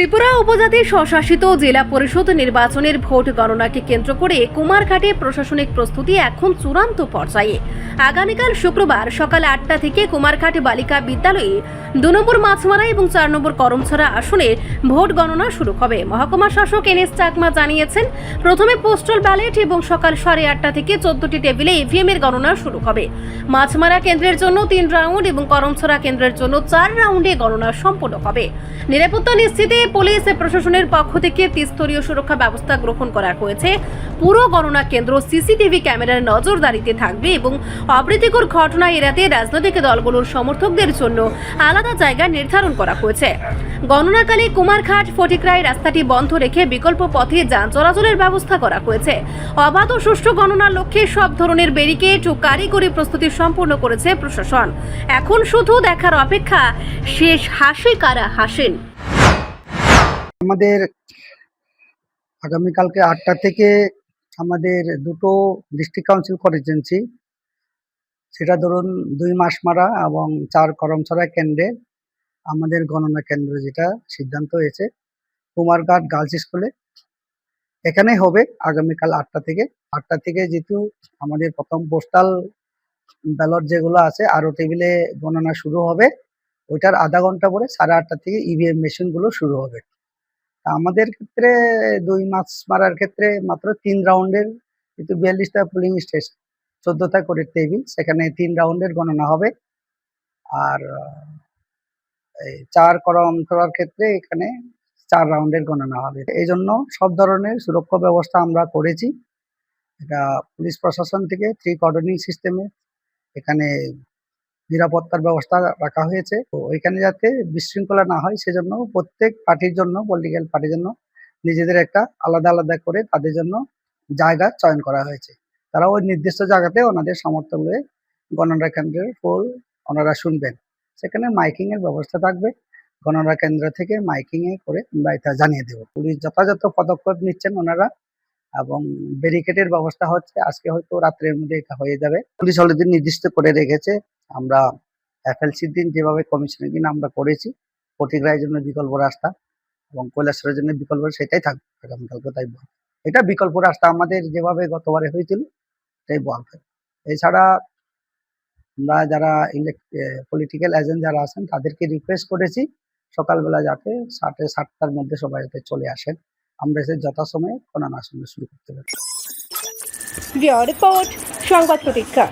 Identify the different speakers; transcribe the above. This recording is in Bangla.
Speaker 1: ত্রিপুরা উপজাতি স্বশাসিত জেলা পরিষদ নির্বাচনের ভোট গণনাকে কেন্দ্র করে কুমারঘাটে প্রশাসনিক প্রস্তুতি এখন চূড়ান্ত পর্যায়ে। আগামীকাল শুক্রবার সকাল 8টা থেকে কুমারঘাট বালিকা বিদ্যালয়ে 2 নম্বর মাছমারা এবং 4 নম্বর করমছড়া আসনে ভোট গণনা শুরু হবে। মহকুমা শাসক এনএস চাকমা জানিয়েছেন, প্রথমে পোস্টাল ব্যালট এবং সকাল 8:30 থেকে 14টি টেবিলে ইভিএম এর গণনা শুরু হবে। মাছমারা কেন্দ্রের জন্য 3 রাউন্ড এবং করমছড়া কেন্দ্রের জন্য 4 রাউন্ডে গণনা সম্পন্ন হবে। নিরাপত্তা নিশ্চিতে পুলিশ প্রশাসনের পক্ষ থেকে ত্রিস্তরীয় সুরক্ষা ব্যবস্থা গ্রহণ করা হয়েছে। পুরো গণনা কেন্দ্র সিসিটিভি ক্যামেরার নজরদারিতে থাকবে এবং অপ্রীতিকর ঘটনা এড়াতে রাজনৈতিক দলগুলোর সমর্থকদের জন্য আলাদা জায়গা নির্ধারণ করা হয়েছে। গণনাকালে কুমারঘাট ফটিকরাই রাস্তাটি বন্ধ রেখে বিকল্প পথে যান চলাচলের ব্যবস্থা করা হয়েছে। অবাধ ও সুষ্ঠু গণনার লক্ষ্যে সব ধরনের ব্যারিকেড ও কারিগরি প্রস্তুতি সম্পূর্ণ করেছে প্রশাসন। এখন শুধু দেখার অপেক্ষা শেষ হাসি কারা হাসেন।
Speaker 2: আমাদের আগামীকালকে 8টা থেকে আমাদের দুটো ডিস্ট্রিক্ট কাউন্সিল কনস্টিটিউয়েন্সি, সেটা ধরুন 2 মাসমারা এবং 4 করমছড়া কেন্দ্রে আমাদের গণনা কেন্দ্র যেটা সিদ্ধান্ত হয়েছে কুমারঘাট গার্লস স্কুলে, এখানে হবে আগামীকাল 8টা থেকে যেহেতু আমাদের প্রথম পোস্টাল ব্যালট যেগুলো আছে আরও টেবিলে গণনা শুরু হবে, ওইটার আধা ঘন্টা পরে 8:30 থেকে ইভিএম মেশিনগুলো শুরু হবে। আমাদের ক্ষেত্রে 2 মাস মারার ক্ষেত্রে মাত্র 3 রাউন্ডের, কিন্তু 42টা পোলিং স্টেশন 14টা করে টেবিল, সেখানে 3 রাউন্ডের গণনা হবে। আর এই 4 করমছড়ার ক্ষেত্রে এখানে 4 রাউন্ডের গণনা হবে। এই জন্য সব ধরনের সুরক্ষা ব্যবস্থা আমরা করেছি। এটা পুলিশ প্রশাসন থেকে 3 কর্ডনিং সিস্টেমে এখানে নিরাপত্তার ব্যবস্থা রাখা হয়েছে। তো ওইখানে যাতে বিশৃঙ্খলা না হয় সেজন্য প্রত্যেক পার্টির জন্য, পলিটিক্যাল পার্টির জন্য নিজেদের একটা আলাদা আলাদা করে তাদের জন্য জায়গা চয়ন করা হয়েছে। তারা ওই নির্দিষ্ট জায়গাতে ওনাদের সমর্থন হয়ে গণনা কেন্দ্রের ফুল ওনারা শুনবেন। সেখানে মাইকিং এর ব্যবস্থা থাকবে। গণনা কেন্দ্র থেকে মাইকিং এ করে আমরা এটা জানিয়ে দেব। পুলিশ যথাযথ পদক্ষেপ নিচ্ছেন ওনারা, এবং ব্যারিকেডের ব্যবস্থা হচ্ছে। আজকে হয়তো রাত্রের মধ্যে এটা হয়ে যাবে। পুলিশ অলরেডি নির্দিষ্ট করে রেখেছে। আমরা এফএলসির দিন যেভাবে কমিশনের দিন আমরা করেছি, ফটিকরাইয়ের জন্য বিকল্প রাস্তা এবং কৈলাসহরের জন্য বিকল্প, সেটাই থাকবে আগামীকালকে। তাই বল, এটা বিকল্প রাস্তা আমাদের যেভাবে গতবারে হয়েছিল সেটাই বল থাকবে। এছাড়া আমরা যারা পলিটিক্যাল এজেন্ট যারা আছেন তাদেরকে রিকোয়েস্ট করেছি সকালবেলা যাতে 7:30টার মধ্যে সবাই যাতে চলে আসেন, আমরা এসে যথাসময়ে গণনা শুরু করতে পারি।
Speaker 1: রিপোর্ট সংবাদ প্রতীক্ষা।